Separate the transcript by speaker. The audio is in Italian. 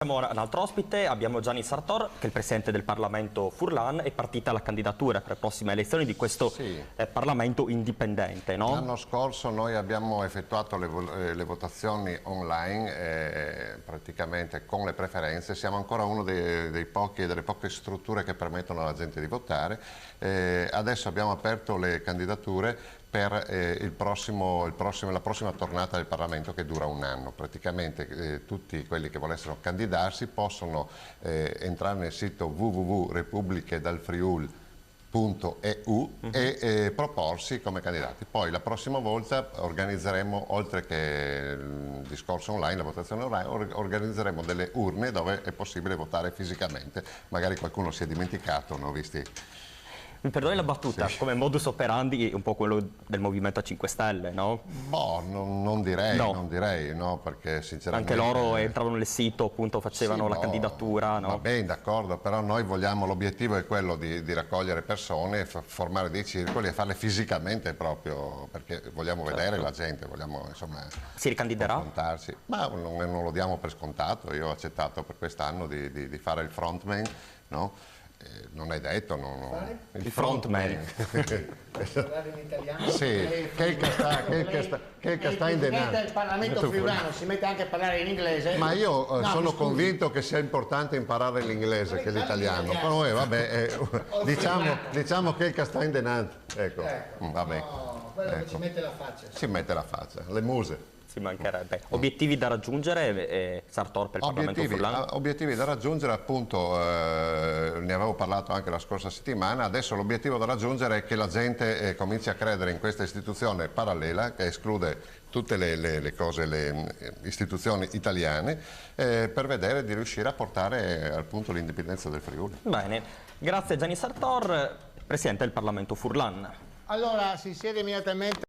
Speaker 1: Passiamo ora a un altro ospite, abbiamo Gianni Sartor, che è il presidente del Parlamento Furlan. È partita la candidatura per le prossime elezioni di questo Parlamento indipendente, no?
Speaker 2: L'anno scorso noi abbiamo effettuato le votazioni online, praticamente con le preferenze. Siamo ancora uno delle poche strutture che permettono alla gente di votare. Adesso abbiamo aperto le candidature per la prossima tornata del Parlamento, che dura un anno. Praticamente tutti quelli che volessero candidarsi possono entrare nel sito www.repubblichedalfriul.eu e proporsi come candidati. Poi la prossima volta organizzeremo, oltre che il discorso online, la votazione online, organizzeremo delle urne dove è possibile votare fisicamente. Magari qualcuno si è dimenticato, ne ho visti.
Speaker 1: Mi perdoni la battuta,
Speaker 2: Sì.
Speaker 1: come modus operandi un po' quello del Movimento 5 Stelle, no?
Speaker 2: Boh, non direi, no, perché sinceramente...
Speaker 1: Anche loro entravano nel sito, appunto facevano la candidatura, no?
Speaker 2: Va bene, d'accordo, però noi vogliamo, l'obiettivo è quello di raccogliere persone, formare dei circoli e farle fisicamente proprio, perché vogliamo vedere la gente, vogliamo insomma...
Speaker 1: Si ricandiderà?
Speaker 2: Confrontarsi. Ma non lo diamo per scontato, io ho accettato per quest'anno di fare il frontman, no? Non è detto,
Speaker 1: il frontman.
Speaker 3: Parlare in italiano?
Speaker 2: Sì, che il sta in denaro.
Speaker 3: Il Parlamento friulano si mette anche a parlare in inglese?
Speaker 2: Ma io sono convinto che sia importante imparare l'inglese che l'italiano. Poi vabbè, diciamo che il sta in denaro. Ecco. Vabbè.
Speaker 3: No, quello che ci mette la faccia.
Speaker 2: Si mette la faccia, le muse.
Speaker 1: Ci mancherebbe. Obiettivi da raggiungere, Sartor, per il Parlamento Furlan?
Speaker 2: Obiettivi da raggiungere, appunto, ne avevo parlato anche la scorsa settimana. Adesso l'obiettivo da raggiungere è che la gente cominci a credere in questa istituzione parallela che esclude tutte le istituzioni italiane, per vedere di riuscire a portare al punto l'indipendenza del Friuli.
Speaker 1: Bene, grazie Gianni Sartor, presidente del Parlamento Furlan.
Speaker 3: Allora si siede immediatamente.